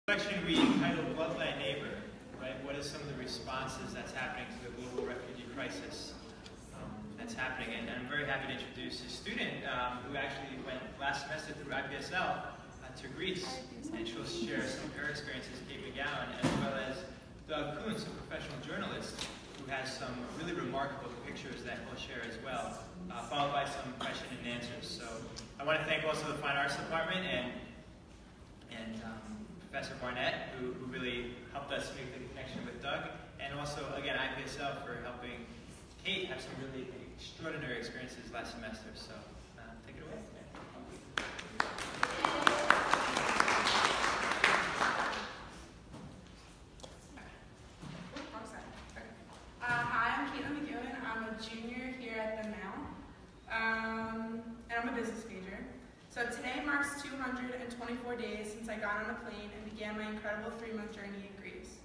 Section we entitled Love Thy Neighbor, right? What is some of the responses that's happening to the global refugee crisis that's happening? And I'm very happy to introduce a student who actually went last semester through IPSL to Greece, and she'll share some of her experiences, Kate McGowan, as well as Doug Kuntz, a professional journalist, who has some really remarkable pictures that he'll share as well, followed by some question and answers. So I want to thank also the Fine Arts Department and Professor Barnett, who really helped us make the connection with Doug, and also, again, IPSL for helping Kate have some really extraordinary experiences last semester. So, take it away. Hi, I'm Kaitlyn M. I'm a junior here at the Mount, and I'm a business major. So today marks 224 days since I got on a plane and began my incredible 3-month journey in Greece.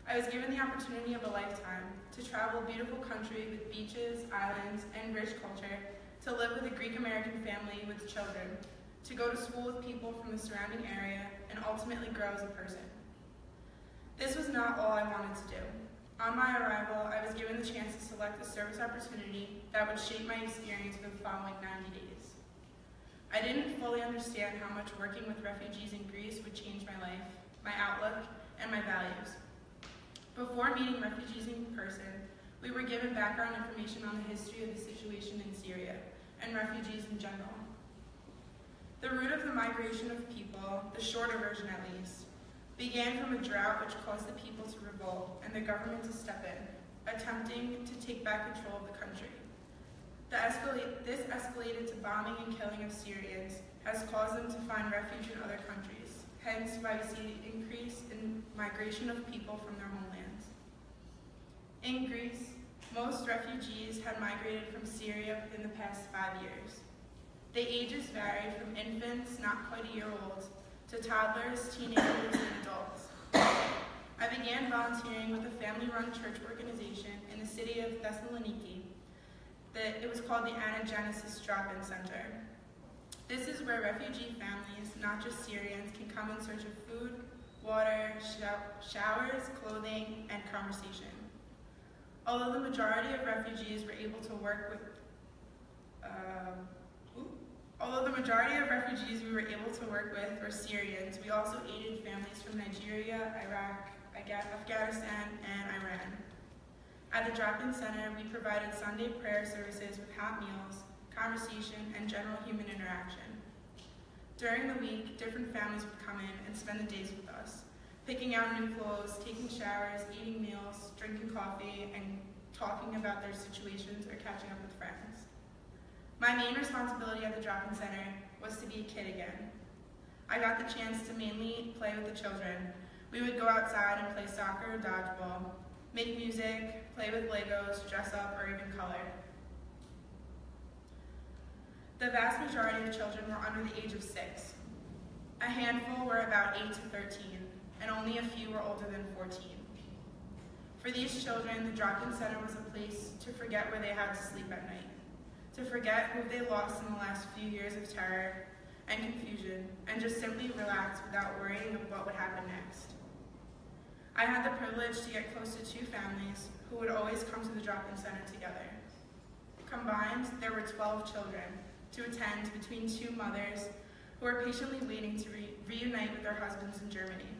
I was given the opportunity of a lifetime to travel a beautiful country with beaches, islands, and rich culture, to live with a Greek-American family with children, to go to school with people from the surrounding area, and ultimately grow as a person. This was not all I wanted to do. On my arrival, I was given the chance to select a service opportunity that would shape my experience for the following 90 days. I didn't fully understand how much working with refugees in Greece would change my life, my outlook, and my values. Before meeting refugees in person, we were given background information on the history of the situation in Syria, and refugees in general. The root of the migration of people, the shorter version at least, began from a drought which caused the people to revolt and the government to step in, attempting to take back control of the country. This escalated to bombing and killing of Syrians, has caused them to find refuge in other countries, hence why we see an increase in migration of people from their homelands. In Greece, most refugees had migrated from Syria in the past 5 years. The ages varied from infants not quite a year old to toddlers, teenagers, and adults. I began volunteering with a family-run church organization in the city of Thessaloniki. It was called the Genesis Drop-In Center. This is where refugee families, not just Syrians, can come in search of food, water, showers, clothing, and conversation. Although the majority of refugees we were able to work with were Syrians, we also aided families from Nigeria, Iraq, Afghanistan, and Iran. At the drop-in center, we provided Sunday prayer services with hot meals, conversation, and general human interaction. During the week, different families would come in and spend the days with us, picking out new clothes, taking showers, eating meals, drinking coffee, and talking about their situations or catching up with friends. My main responsibility at the drop-in center was to be a kid again. I got the chance to mainly play with the children. We would go outside and play soccer or dodgeball, make music, play with Legos, dress up, or even color. The vast majority of children were under the age of 6. A handful were about 8 to 13, and only a few were older than 14. For these children, the drop-in center was a place to forget where they had to sleep at night, to forget who they lost in the last few years of terror and confusion, and just simply relax without worrying of what would happen next. I had the privilege to get close to 2 families who would always come to the drop-in center together. Combined, there were 12 children to attend between 2 mothers who were patiently waiting to reunite with their husbands in Germany.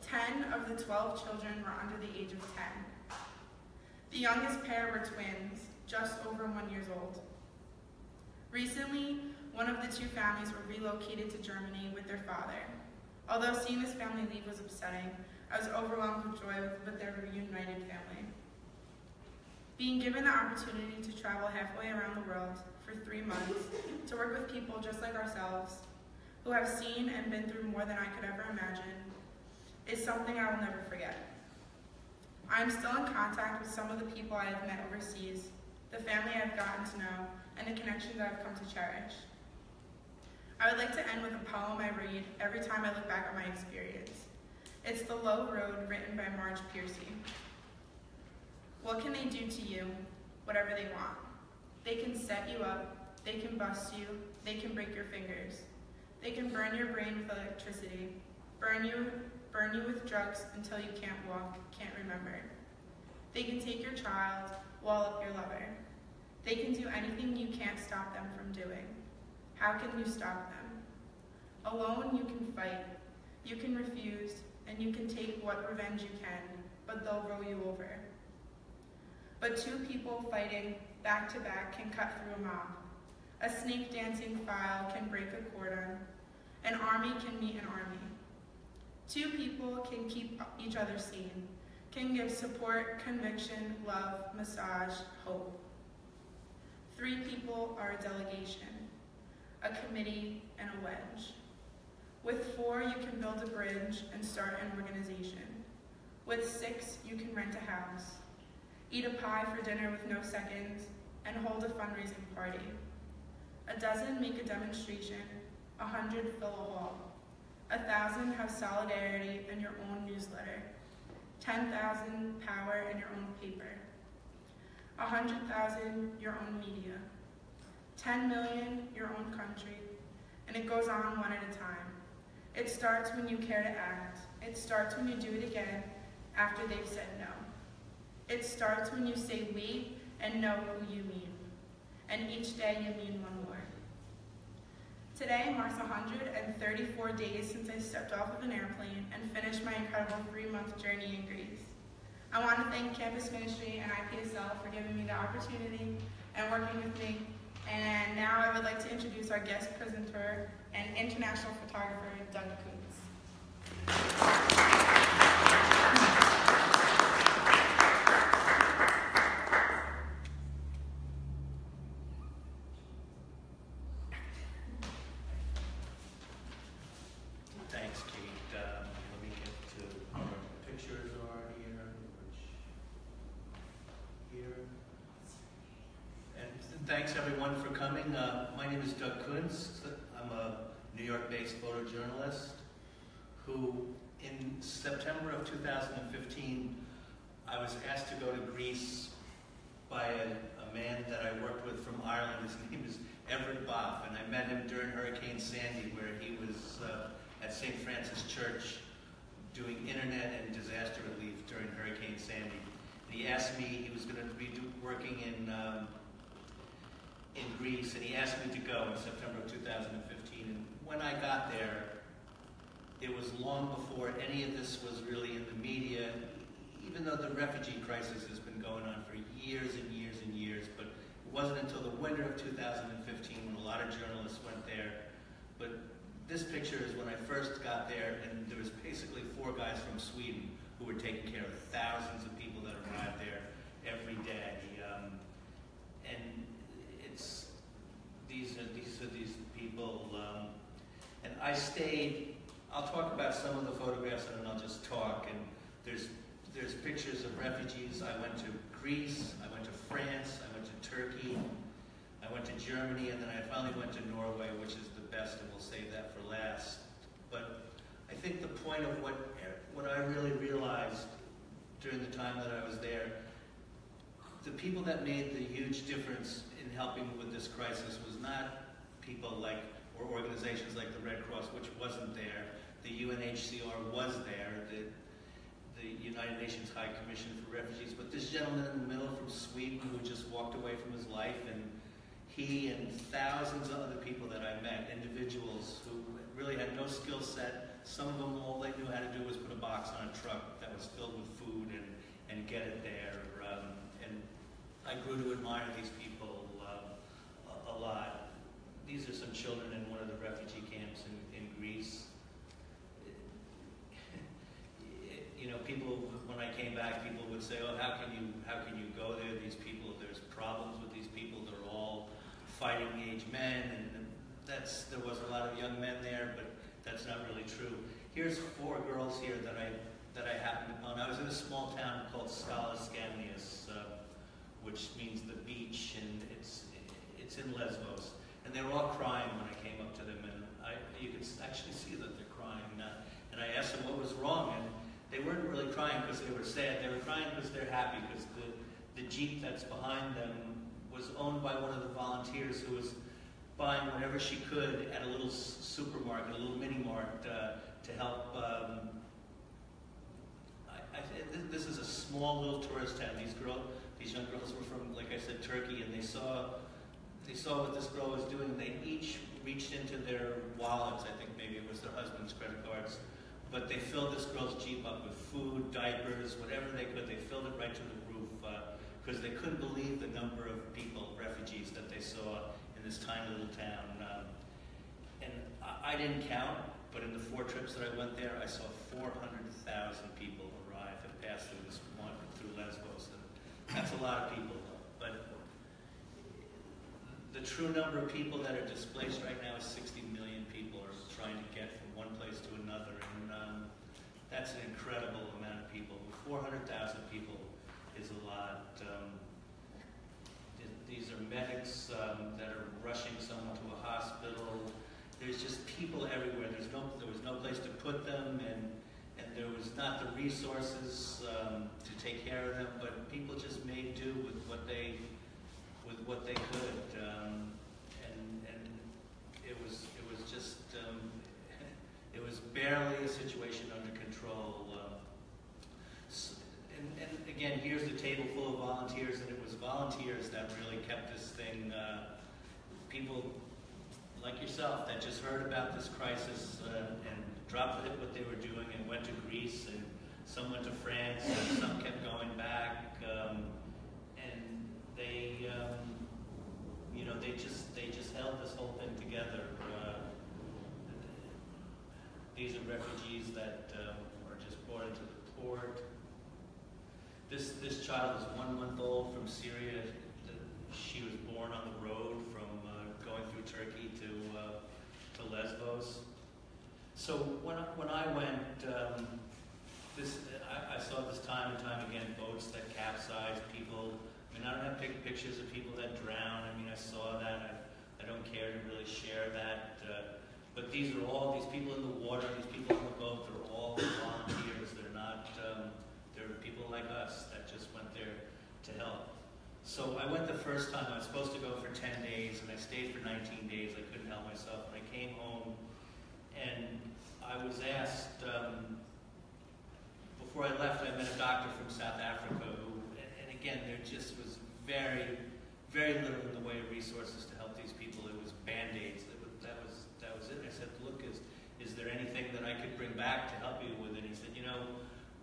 10 of the 12 children were under the age of 10. The youngest pair were twins, just over 1 year old. Recently, one of the 2 families were relocated to Germany with their father. Although seeing this family leave was upsetting, I was overwhelmed with joy with their reunited family. Being given the opportunity to travel halfway around the world for 3 months, to work with people just like ourselves, who have seen and been through more than I could ever imagine, is something I will never forget. I am still in contact with some of the people I have met overseas, the family I have gotten to know, and the connections I have come to cherish. I would like to end with a poem I read every time I look back at my experience. It's The Low Road, written by Marge Piercy. What can they do to you? Whatever they want. They can set you up, they can bust you, they can break your fingers. They can burn your brain with electricity. burn you with drugs until you can't walk, can't remember. They can take your child, wall up your lover. They can do anything you can't stop them from doing. How can you stop them? Alone you can fight, you can refuse, and you can take what revenge you can, but they'll roll you over. But two people fighting back to back can cut through a mob. A snake dancing file can break a cordon. An army can meet an army. Two people can keep each other sane, can give support, conviction, love, massage, hope. Three people are a delegation, a committee, and a wedge. With four, you can build a bridge and start an organization. With six, you can rent a house, eat a pie for dinner with no seconds, and hold a fundraising party. A dozen make a demonstration, 100 fill a hall. 1,000 have solidarity in your own newsletter. 10,000 power in your own paper. 100,000 your own media. 10 million your own country. And it goes on one at a time. It starts when you care to act. It starts when you do it again after they've said no. It starts when you say we and know who you mean. And each day you mean one more. Today marks 134 days since I stepped off of an airplane and finished my incredible 3-month journey in Greece. I want to thank Campus Ministry and IPSL for giving me the opportunity and working with me. And now I would like to introduce our guest presenter and international photographer, Doug Kuntz. Thanks, Kate. Let me get to where the pictures are here. Here. And thanks everyone for coming. My name is Doug Kuntz. I'm a New York-based photojournalist who, in September of 2015, I was asked to go to Greece by a man that I worked with from Ireland. His name is Everett Boff, and I met him during Hurricane Sandy, where he was at St. Francis Church doing internet and disaster relief during Hurricane Sandy. And he asked me, he was going to be working in Greece, and he asked me to go in September of 2015. And when I got there, it was long before any of this was really in the media, even though the refugee crisis has been going on for years and years and years. But it wasn't until the winter of 2015 when a lot of journalists went there. But this picture is when I first got there, and there was basically 4 guys from Sweden who were taking care of thousands of people that arrived there every day. And these are these people. And I stayed. I'll talk about some of the photographs, and then I'll just talk. And there's pictures of refugees. I went to Greece. I went to France. I went to Turkey. I went to Germany, and then I finally went to Norway, which is the best, and we'll save that for last. But I think the point of what I really realized during the time that I was there, the people that made the huge difference in helping with this crisis was not people like, or organizations like the Red Cross, which wasn't there. The UNHCR was there, the United Nations High Commission for Refugees, but this gentleman in the middle from Sweden who just walked away from his life, and he and thousands of other people that I met, individuals who really had no skill set. Some of them, all they knew how to do was put a box on a truck that was filled with food and get it there. And I grew to admire these people a lot. These are some children in one of the refugee camps in Greece. You know, people, when I came back, people would say, "Oh, how can you go there? These people, there's problems with these people. They're all fighting-age men," and there was a lot of young men there, but that's not really true. Here's 4 girls here that I happened upon. I was in a small town called Skala Skamnios, which means the beach, and it's in Lesbos. And they were all crying when I came up to them, and you could actually see that they're crying. And I asked them what was wrong, and they weren't really crying because they were sad. They were crying because they're happy, because the Jeep that's behind them was owned by one of the volunteers who was buying whatever she could at a little supermarket, a little mini-mart, to help. This is a small little tourist town. These young girls were from, like I said, Turkey, and they saw what this girl was doing. They each reached into their wallets. I think maybe it was their husband's credit cards, but they filled this girl's Jeep up with food, diapers, whatever they could. They filled it right to the roof because they couldn't believe the number of people, refugees, that they saw in this tiny little town. And I didn't count, but in the 4 trips that I went there, I saw 400,000 people arrive and pass through through Lesbos. And that's a lot of people, but the true number of people that are displaced right now is 60 million people are trying to get from one place to another, and that's an incredible amount of people. 400,000 people is a lot. These are medics that are rushing someone to a hospital. There's just people everywhere. There was no place to put them, and there was not the resources to take care of them. But people just made do with what they could, and it was just it was barely a situation under control. And again, here's a table full of volunteers, and it was volunteers that really kept this thing. People like yourself that just heard about this crisis and dropped what they were doing and went to Greece, and some went to France, and some kept going back, and they, they just held this whole thing together. These are refugees that were just brought into the port. This child is 1 month old from Syria. She was born on the road from going through Turkey to Lesbos. So when I went, I saw this time and time again, boats that capsize, people. I mean, I don't have pictures of people that drown. I mean, I saw that. I don't care to really share that. But these are all, these people in the water, these people on the boat, they're all volunteers. They're not, they're people like us that just went there to help. So I went the first time. I was supposed to go for 10 days, and I stayed for 19 days. I couldn't help myself. And I came home, and I was asked, before I left, I met a doctor from South Africa who, and again, there just was very, very little in the way of resources to help these people. It was Band-Aids. That was it. I said, look, is there anything that I could bring back to help you with it? He said, you know,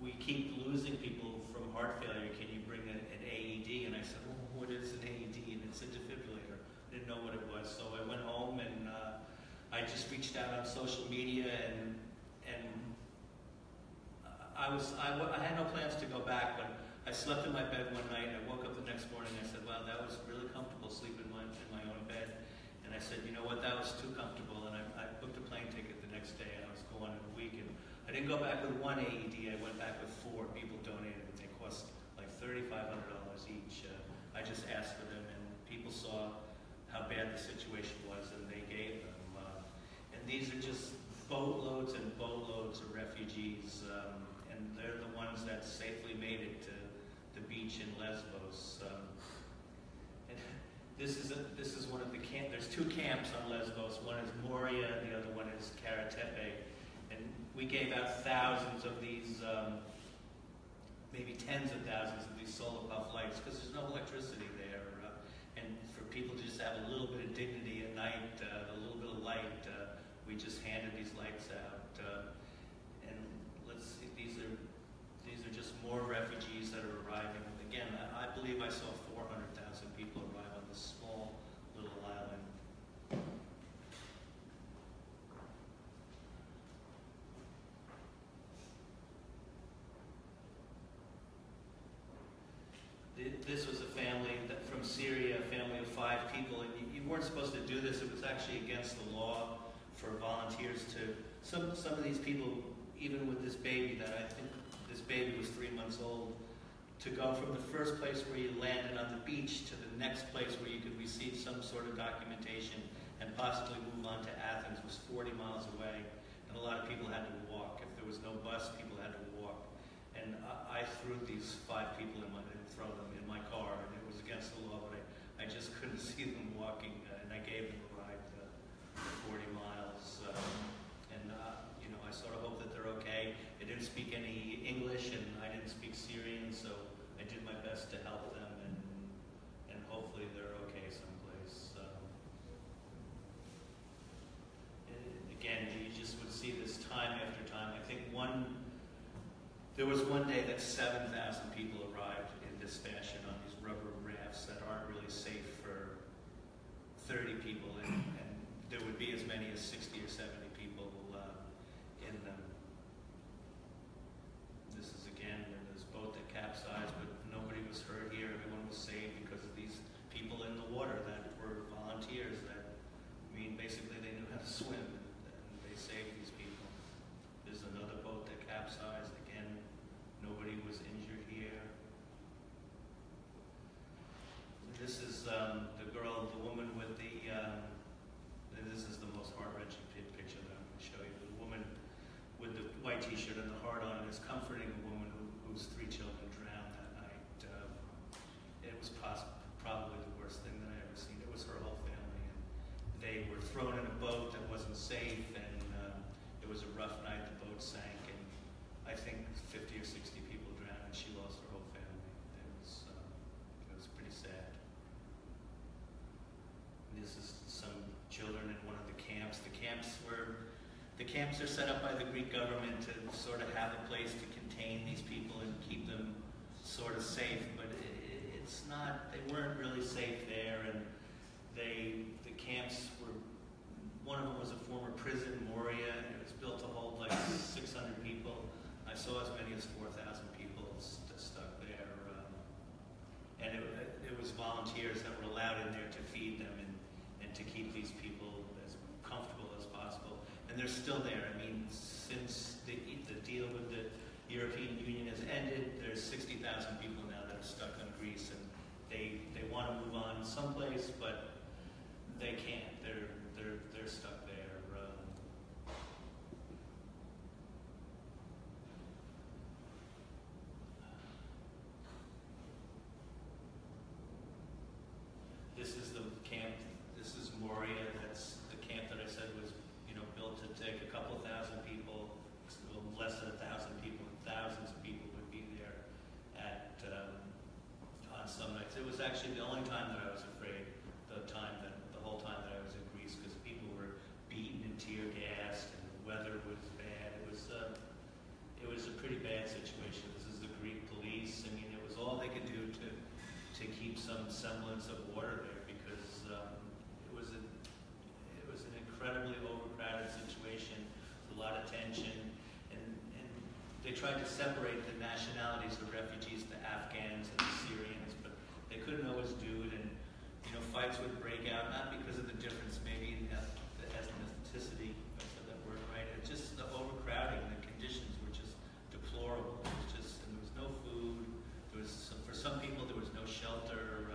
we keep losing people from heart failure. Can you bring an AED? And I said, well, what is an AED? And it's a defibrillator. I didn't know what it was. So I went home, and I just reached out on social media, and I had no plans to go back, but I slept in my bed one night. I woke up the next morning, and I said, wow, that was really comfortable sleeping in my own bed. And I said, you know what, that was too comfortable. And I booked a plane ticket the next day, and I was going in a week. And I didn't go back with one AED. I went back with 4. People donated, and they cost like $3,500 each. I just asked for them, and people saw how bad the situation was, and they gave them. And these are just boatloads and boatloads of refugees, and they're the ones that safely made it to the beach in Lesbos. And this is one of the camps. There's 2 camps on Lesbos. One is Moria, the other one is Karatepe. And we gave out thousands of these, maybe tens of thousands of these solar puff lights, because there's no electricity there. And for people to just have a little bit of dignity at night, a little bit of light, we just handed these lights out. And let's see, these are just more refugees that are arriving. Again, I believe I saw 400,000 people arrive on this small little island. This was a family from Syria, a family of 5 people, and you weren't supposed to do this. It was actually against the law for volunteers to, some of these people, even with this baby, that I think this baby was 3 months old, to go from the first place where you landed on the beach to the next place where you could receive some sort of documentation and possibly move on to Athens was 40 miles away, and a lot of people had to walk. If there was no bus, people had to walk. And I threw these 5 people in my car, and it was against the law, but I just couldn't see them walking, and I gave them a ride 40 miles. And I sort of hope that they're okay. They didn't speak any English, and I didn't speak Syrian, so I did my best to help them, and hopefully they're okay someplace. Again, you just would see this time after time. I think there was one day that 7,000 people arrived in this fashion on these rubber rafts that aren't really safe for 30 people, and there would be as many as 60 or 70 people in them. This is again this boat that capsized, but nobody was hurt here. Everyone was saved because of these people in the water that were volunteers that, basically they knew how to swim, and they saved these people. There's another boat that capsized. Again, nobody was injured here. This is the woman with the, this is the most heart-wrenching picture that I'm going to show you. The woman with the white t-shirt and the heart on it is comforting a woman whose 3 children drowned that night. It was probably the worst thing that I ever seen. It was her whole family. And they were thrown in a boat that wasn't safe, and it was a rough night. The boat sank, and I think 50 or 60 people drowned, and she lost her whole family. It was pretty sad. This is some children in one of the camps. The camps are set up by the Greek government to sort of have a place to contain these people and keep them sort of safe, but it's not. They weren't really safe there, and the camps were. One of them was a former prison, Moria, and it was built to hold like 600 people. I saw as many as 4,000 people stuck there, and it was volunteers that were allowed in there to feed them and to keep these people as comfortable as possible. And they're still there. Since the deal with the European Union has ended, there's 60,000 people now that are stuck in Greece, and they want to move on someplace, but they can't. They're stuck there. This is the camp. This is Moria. That's the camp that I said was, built to take a couple thousand people, less than 1,000 people. Thousands of people would be there on some nights. It was actually the only time that I was afraid. The whole time that I was in Greece, because people were beaten and tear gassed, and the weather was bad. It was a pretty bad situation. This is the Greek police. It was all they could do to keep some semblance of order there, because it was an incredibly overcrowded situation, a lot of tension, and they tried to separate the nationalities of refugees, the Afghans and the Syrians, but they couldn't always do it, and fights would break out, not because of the difference maybe in the ethnicity, if I said that word right. It's just the overcrowding. The conditions were just deplorable. And there was no food. For some people, there was no shelter.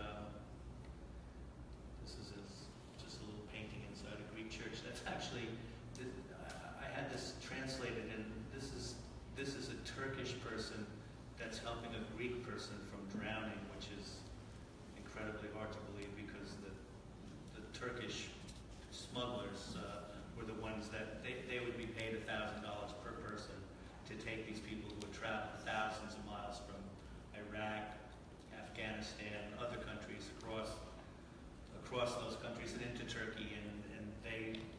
This is just a little painting inside a Greek church. That's actually, I had this translated, and this is a Turkish person that's helping a Greek person from drowning, which is incredibly hard to believe, because the Turkish smugglers were the ones that they would be paid $1,000 per person to take these people who would travel thousands of miles from Iraq, Afghanistan, other countries across those countries and into Turkey, and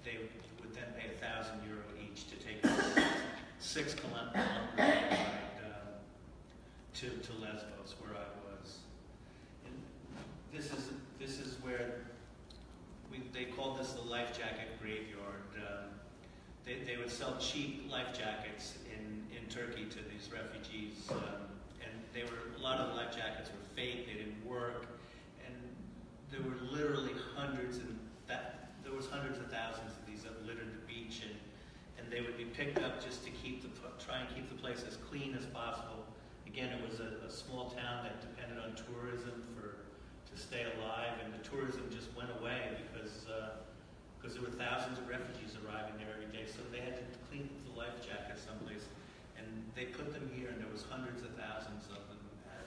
they would then pay €1,000 each to take 6 kilometers to Lesbos, where I was. And this is where they called this the life jacket graveyard. They would sell cheap life jackets in Turkey to these refugees, and a lot of the life jackets were fake. They didn't work, and there were literally hundreds of thousands of these that littered the beach, and they would be picked up just to try and keep the place as clean as possible. Again, it was a small town that depended on tourism to stay alive, and the tourism just went away because there were thousands of refugees arriving there every day. So they had to clean the life jackets someplace, and they put them here, and there was hundreds of thousands of them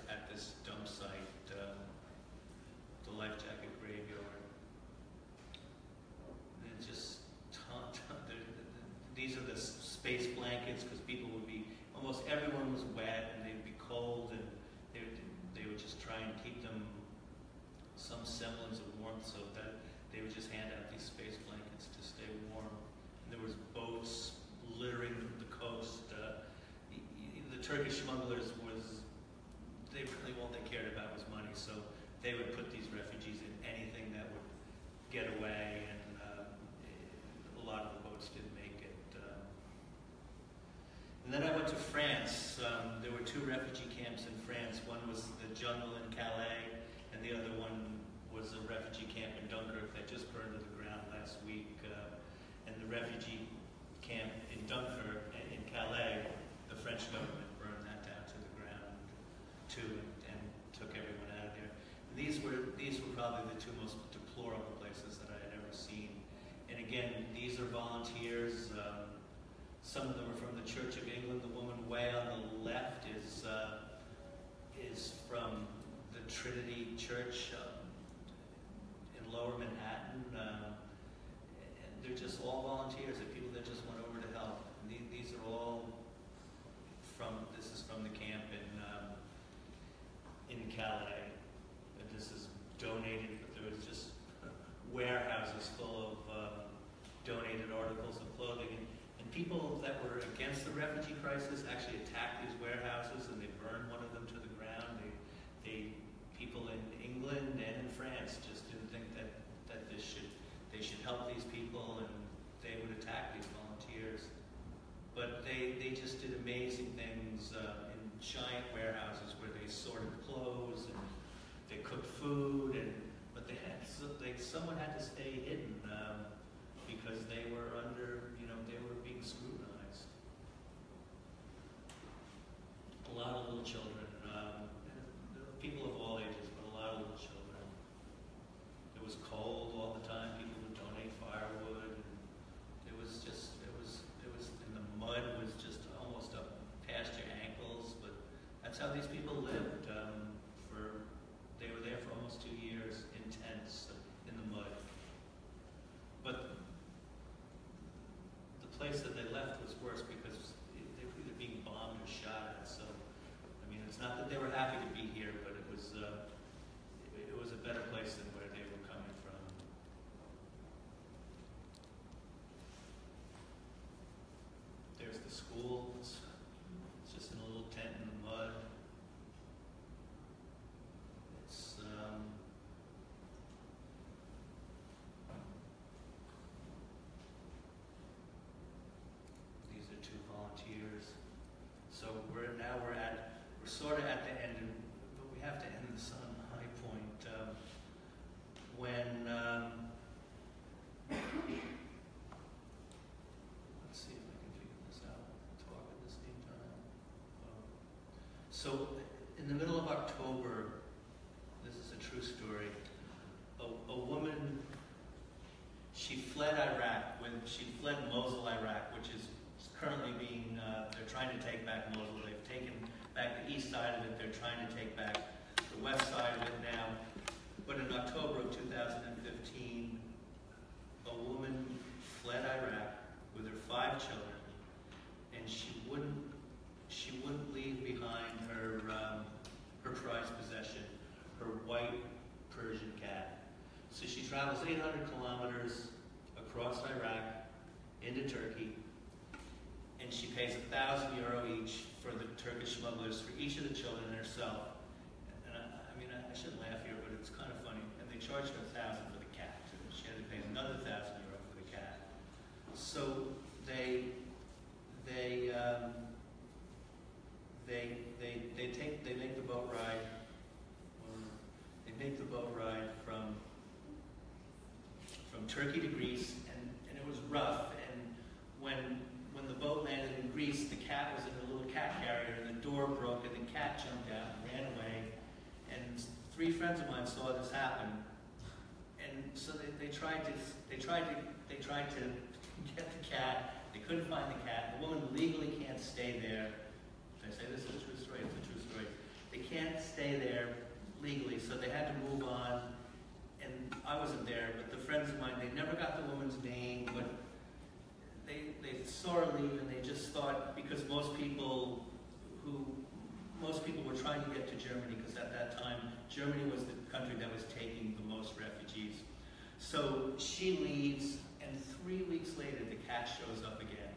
at this dump site, the life jacket graveyard. And it's just these are the space blanks. blankets because people would be, almost everyone was wet and they'd be cold, and they would just try and keep them some semblance of warmth, so that they would just hand out these space blankets to stay warm. And there was boats littering the coast. The Turkish smugglers all they cared about was money, so they would put these refugees in anything that would get away, and a lot of the boats didn't make it. And then I went to France. There were 2 refugee camps in France. One was the jungle in Calais, and the other one was a refugee camp in Dunkirk that just burned to the ground last week. And the refugee camp in Dunkirk, in Calais, the French government burned that down to the ground too, and took everyone out of there. And these were probably the 2 most deplorable places that I had ever seen. And again, these are volunteers. Some of them are from the Church of England. The woman way on the left is from the Trinity Church in Lower Manhattan. And they're just all volunteers. They're people that just went over to help. And these are all this is from the camp in Calais. And this is donated, but there was just warehouses full of donated articles of clothing. And people that were against the refugee crisis actually attacked these warehouses, and they burned one of them to the ground. People in England and in France just didn't think that they should help these people, and they would attack these volunteers. But they just did amazing things in giant warehouses where they sorted clothes and they cooked food, but someone had to stay hidden because they were they were being scrutinized. A lot of little children, people of all ages, but a lot of little children. It was cold all the time. People would donate firewood. And it was, and the mud was just almost up past your ankles. But that's how these people lived. They were there for almost 2 years in tents in the mud. But the place that they left was worse because they were either being bombed or shot at. So, I mean, it's not that they were happy to be here, but it was a better place than where they were coming from. There's the school. It's just in a little tent in the mud. These are 2 volunteers. So we're sort of at the end, but we have to end this on a high point. Let's see if I can figure this out. Talk at the same time. So in the middle of October, this is a true story. A woman, she fled Iraq. She fled Mosul, Iraq, which is currently being, they're trying to take back Mosul. They've taken back the east side of it. They're trying to take back the west side of it now. But in October of 2015, a woman fled Iraq with her 5 children, and she wouldn't leave behind her prized possession, her white Persian cat. So she travels 800 kilometers across Iraq into Turkey, and she pays €1,000 each for the Turkish smugglers, for each of the children and herself. And I shouldn't laugh here, but it's kind of funny. And they charged her $1,000 for the cat. She had to pay another €1,000 for the cat. So they make the boat ride. They make the boat ride from Turkey to Greece, and it was rough. And when the boat landed in Greece, the cat was in a little cat carrier, and the door broke, and the cat jumped out and ran away. And 3 friends of mine saw this happen, and so they tried to get the cat. They couldn't find the cat. The woman legally can't stay there. I say this is a true story. It's a true story. They can't stay there legally, so they had to move on. And I wasn't there, but the friends of mine, they never got the woman's name, but they saw her leave, and they just thought, because trying to get to Germany because at that time, Germany was the country that was taking the most refugees. So she leaves, and 3 weeks later, the cat shows up again.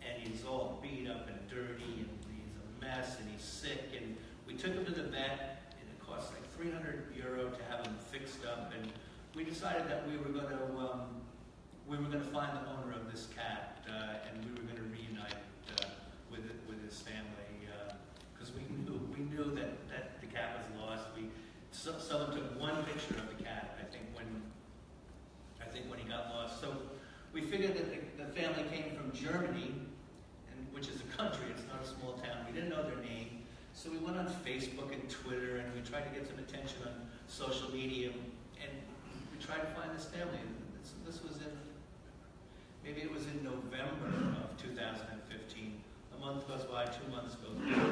And he's all beat up and dirty, and he's a mess, and he's sick. And we took him to the vet, and it cost like €300 to have him fixed up. And we decided that we were going to find the owner of this cat, and we were going to reunite with his family, because we knew that the cat was lost. Someone took one picture of the cat, I think when he got lost. So we figured that the family came from Germany, which is a country, it's not a small town. We didn't know their name. So we went on Facebook and Twitter, and we tried to get some attention on social media, and we tried to find this family. This was maybe it was in November of 2015. A month goes by, 2 months goes by.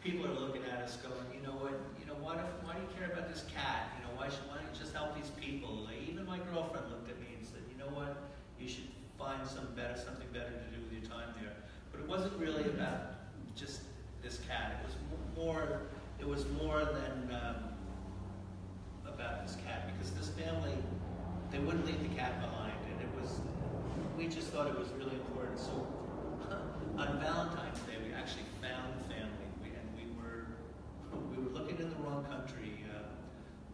People are looking at us going, you know what, why do you care about this cat? Why don't you just help these people? Even my girlfriend looked at me and said, you know what, you should find something better to do with your time there. But it wasn't really about just this cat. It was more than about this cat, because this family, they wouldn't leave the cat behind, and we just thought it was really important. So on Valentine's Day, we actually found the family, and we were looking in the wrong country.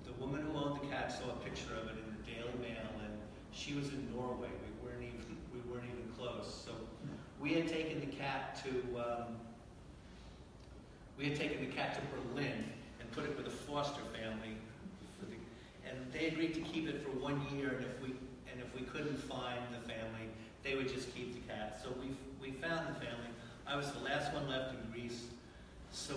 The woman who owned the cat saw a picture of it in the Daily Mail, and she was in Norway. We weren't even close. So we had taken the cat to Berlin and put it with a foster family, and they agreed to keep it for 1 year. And if we couldn't find the family, they would just keep the cat. So we found the family. I was the last one left in Greece. So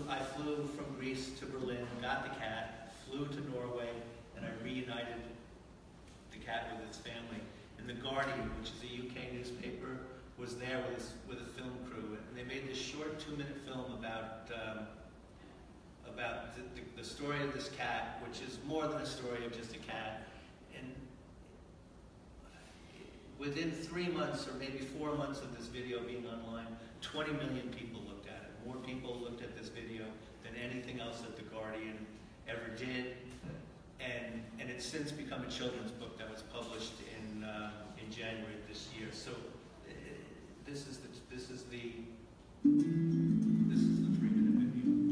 I flew from Greece to Berlin, got the cat, flew to Norway, and I reunited the cat with its family. And The Guardian, which is a UK newspaper, was there with a film crew. And they made this short 2-minute film about the story of this cat, which is more than a story of just a cat. And within 3 months, or maybe 4 months of this video being online, 20 million people looked at it. More people looked at this video than anything else that The Guardian ever did. And it's since become a children's book that was published in January of this year. So this is the 3-minute video.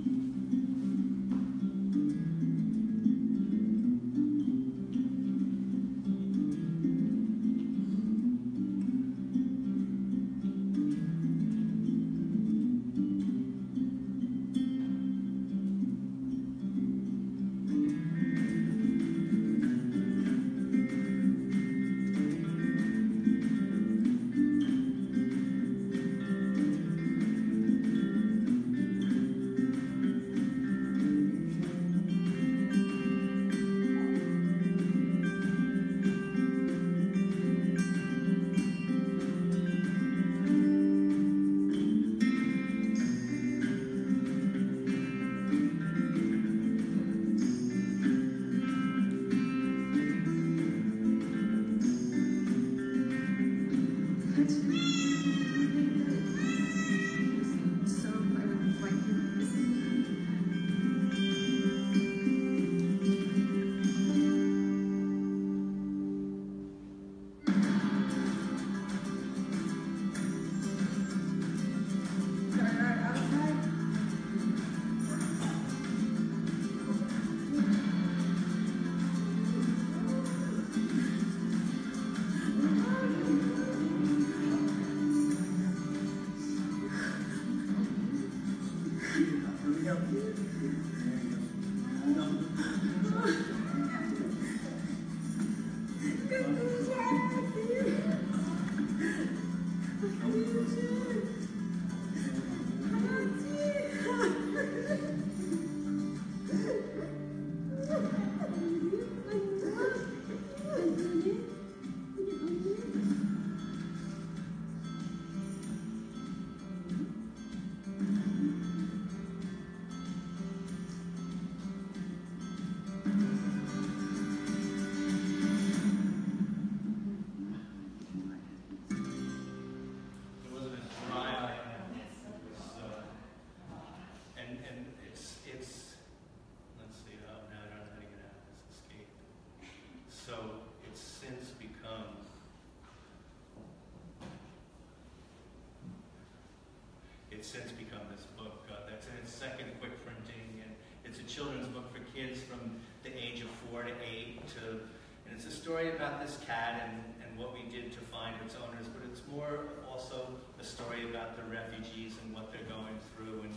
it's since become this book that's in its second quick printing, and it's a children's book for kids from the age of 4 to 8 and it's a story about this cat and what we did to find its owners, but it's more also a story about the refugees and what they're going through. And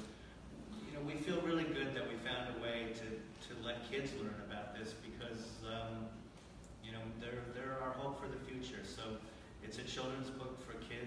you know, we feel really good that we found a way to let kids learn about this, because you know, they're our hope for the future. So it's a children's book for kids.